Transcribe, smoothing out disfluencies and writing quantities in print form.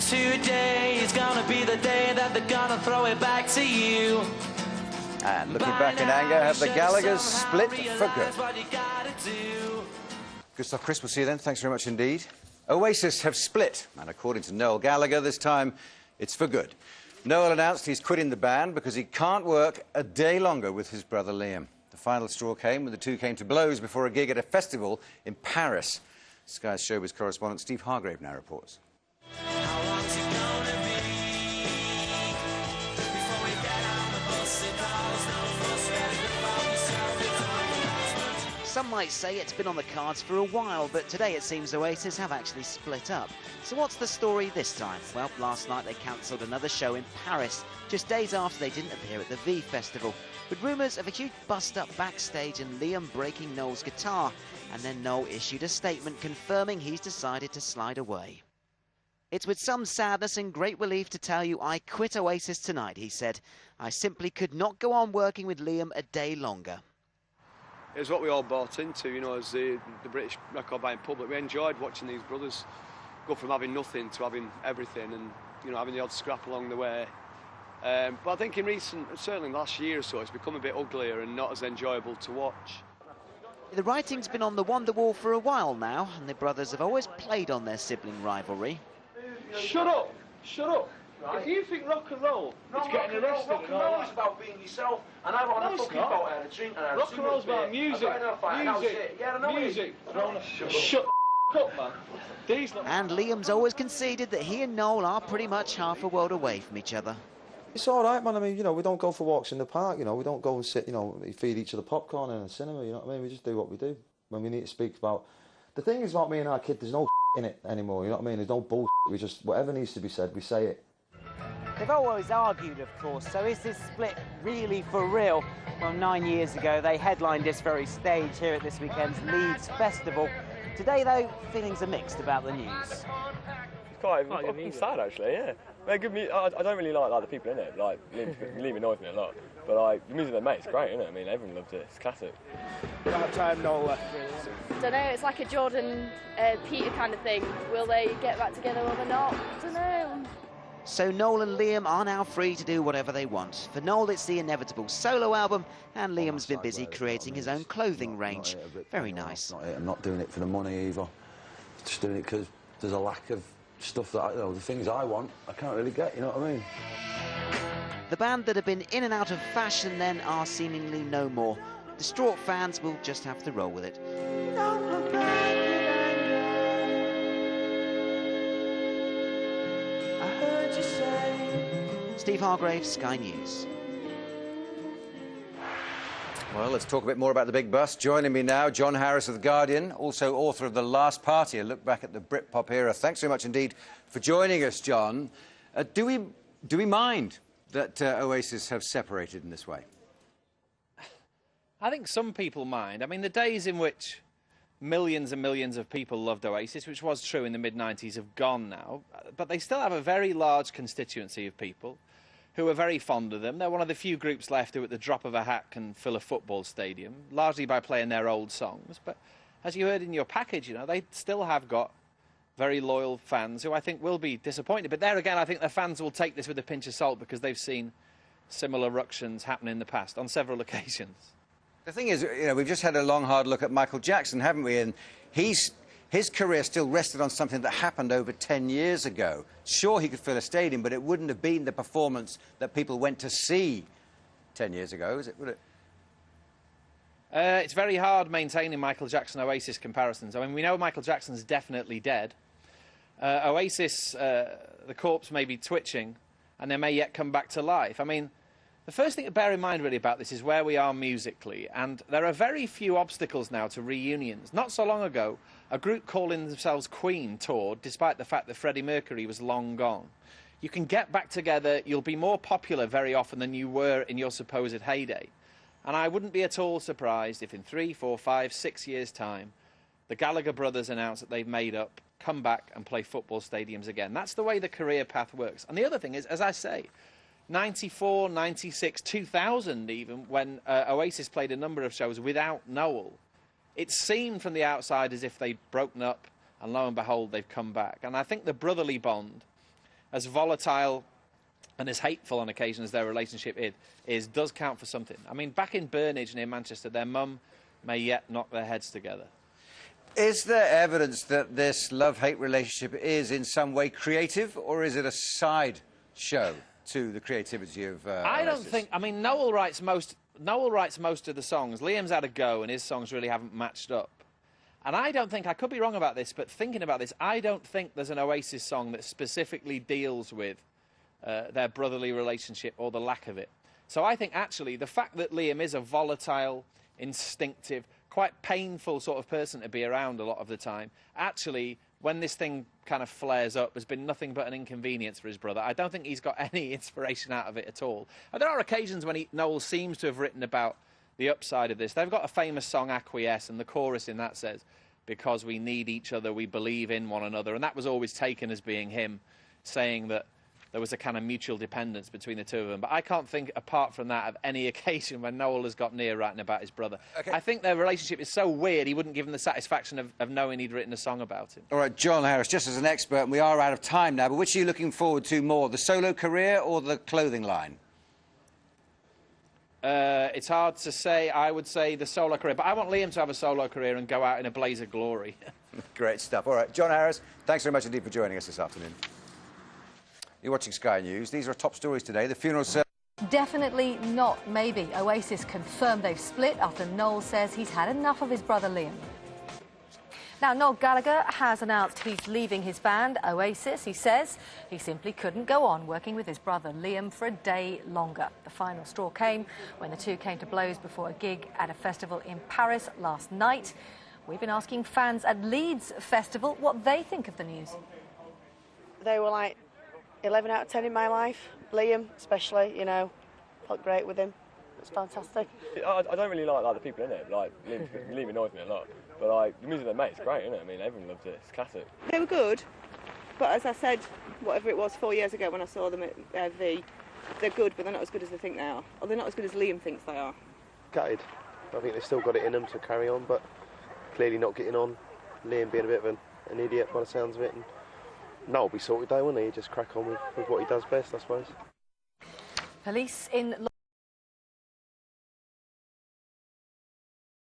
Today is gonna be the day that they're gonna throw it back to you. And looking back in anger, have the Gallaghers split for good? Good stuff, Chris. We'll see you then. Thanks very much indeed. Oasis have split, and according to Noel Gallagher, this time it's for good. Noel announced he's quitting the band because he can't work a day longer with his brother Liam. The final straw came when the two came to blows before a gig at a festival in Paris. Sky's showbiz correspondent Steve Hargrave now reports. Some might say it's been on the cards for a while, but today it seems Oasis have actually split up. So what's the story this time? Well, last night they cancelled another show in Paris, just days after they didn't appear at the V Festival, with rumours of a huge bust-up backstage and Liam breaking Noel's guitar, and then Noel issued a statement confirming he's decided to slide away. "It's with some sadness and great relief to tell you I quit Oasis tonight," he said. "I simply could not go on working with Liam a day longer." It was what we all bought into, you know, as the British record buying public. We enjoyed watching these brothers go from having nothing to having everything, and, you know, having the odd scrap along the way. But I think in certainly last year or so, it's become a bit uglier and not as enjoyable to watch. The writing's been on the wonder wall for a while now, and the brothers have always played on their sibling rivalry. Shut up! Shut up! Right. If you think rock and roll is getting arrested, rock and roll is about being yourself, and I want a fucking boat and a drink and a rock and roll's about music, music. Shut up, man. And Liam's always conceded that he and Noel are pretty much half a world away from each other. It's all right, man. I mean, you know, we don't go for walks in the park, you know, we don't go and sit, you know, feed each other popcorn in a cinema, you know what I mean? We just do what we do when we need to speak about. The thing is about me and our kid, there's no in it anymore, you know what I mean? There's no bullshit. We just, whatever needs to be said, we say it. They've always argued, of course, so is this split really for real? Well, 9 years ago, they headlined this very stage here at this weekend's Leeds Festival. Today, though, feelings are mixed about the news. It's quite sad, actually, yeah. They're good I don't really like the people in it. Like, Liam annoys me a lot. But, like, the music they make is great, isn't it? I mean, everyone loves it. It's classic. About time Noel left, really. Don't know, it's like a Jordan Peter kind of thing. Will they get back together or they not? Don't know. So Noel and Liam are now free to do whatever they want. For Noel, it's the inevitable solo album, and Liam's been busy creating his own clothing range. Very nice. I'm not doing it for the money either. Just doing it because there's a lack of stuff that, you know, the things I want, I can't really get, you know what I mean? The band that have been in and out of fashion then are seemingly no more. Distraught fans will just have to roll with it. Steve Hargrave, Sky News. Well, let's talk a bit more about the big bust. Joining me now, John Harris of The Guardian, also author of The Last Party, a look back at the Britpop era. Thanks very much indeed for joining us, John. Do we mind that Oasis have separated in this way? I think some people mind. I mean, the days in which millions and millions of people loved Oasis, which was true in the mid-90s, have gone now. But they still have a very large constituency of people who are very fond of them. They're one of the few groups left who at the drop of a hat can fill a football stadium, largely by playing their old songs. But as you heard in your package, you know, they still have got very loyal fans who I think will be disappointed. But there again, I think the fans will take this with a pinch of salt because they've seen similar ructions happen in the past on several occasions. The thing is, you know, we've just had a long, hard look at Michael Jackson, haven't we? And his career still rested on something that happened over 10 years ago. Sure, he could fill a stadium, but it wouldn't have been the performance that people went to see 10 years ago, would it? It's very hard maintaining Michael Jackson-Oasis comparisons. I mean, we know Michael Jackson's definitely dead. Oasis, the corpse may be twitching, and they may yet come back to life. I mean, the first thing to bear in mind, really, about this is where we are musically, and there are very few obstacles now to reunions. Not so long ago, a group calling themselves Queen toured, despite the fact that Freddie Mercury was long gone. You can get back together, you'll be more popular very often than you were in your supposed heyday. And I wouldn't be at all surprised if in 3, 4, 5, 6 years' time, the Gallagher brothers announce that they've made up, come back and play football stadiums again. That's the way the career path works. And the other thing is, as I say, 94, 96, 2000 even, when Oasis played a number of shows without Noel, it seemed from the outside as if they'd broken up, and lo and behold, they've come back. And I think the brotherly bond as volatile and as hateful on occasion as their relationship is, does count for something. I mean, back in Burnage near Manchester, their mum may yet knock their heads together. Is there evidence that this love-hate relationship is in some way creative, or is it a side show to the creativity of I don't Oasis? think... I mean, Noel writes most of the songs. Liam's had a go, and his songs really haven't matched up. And I don't think... I could be wrong about this, but thinking about this, I don't think there's an Oasis song that specifically deals with their brotherly relationship or the lack of it. So I think, actually, the fact that Liam is a volatile, instinctive, quite painful sort of person to be around a lot of the time, actually, when this thing kind of flares up, has been nothing but an inconvenience for his brother. I don't think he's got any inspiration out of it at all. And there are occasions when Noel seems to have written about the upside of this. They've got a famous song, Acquiesce, and the chorus in that says, "Because we need each other, we believe in one another." And that was always taken as being him saying that there was a kind of mutual dependence between the two of them. But I can't think, apart from that, of any occasion when Noel has got near writing about his brother. Okay. I think their relationship is so weird, he wouldn't give him the satisfaction of knowing he'd written a song about him. All right, John Harris, just as an expert, and we are out of time now, but which are you looking forward to more, the solo career or the clothing line? It's hard to say. I would say the solo career. But I want Liam to have a solo career and go out in a blaze of glory. Great stuff. All right, John Harris, thanks very much indeed for joining us this afternoon. You're watching Sky News. These are our top stories today. The funeral service... Definitely not maybe. Oasis confirmed they've split after Noel says he's had enough of his brother Liam. Now, Noel Gallagher has announced he's leaving his band, Oasis. He says he simply couldn't go on working with his brother Liam for a day longer. The final straw came when the two came to blows before a gig at a festival in Paris last night. We've been asking fans at Leeds Festival what they think of the news. They were like 11 out of 10 in my life. Liam, especially, you know, felt great with him. It's fantastic. I don't really like the people in it. Like, Liam annoys me a lot. But like, the music they make is great, isn't it? I mean, everyone loves it. It's classic. They were good, but as I said, whatever it was 4 years ago when I saw them at V, they're good, but they're not as good as they think they are. Or they're not as good as Liam thinks they are. Gutted. I think they've still got it in them to carry on, but clearly not getting on. Liam being a bit of an idiot by the sounds of it. And Noel will be sorted though, won't he? Just crack on with what he does best, I suppose. Police in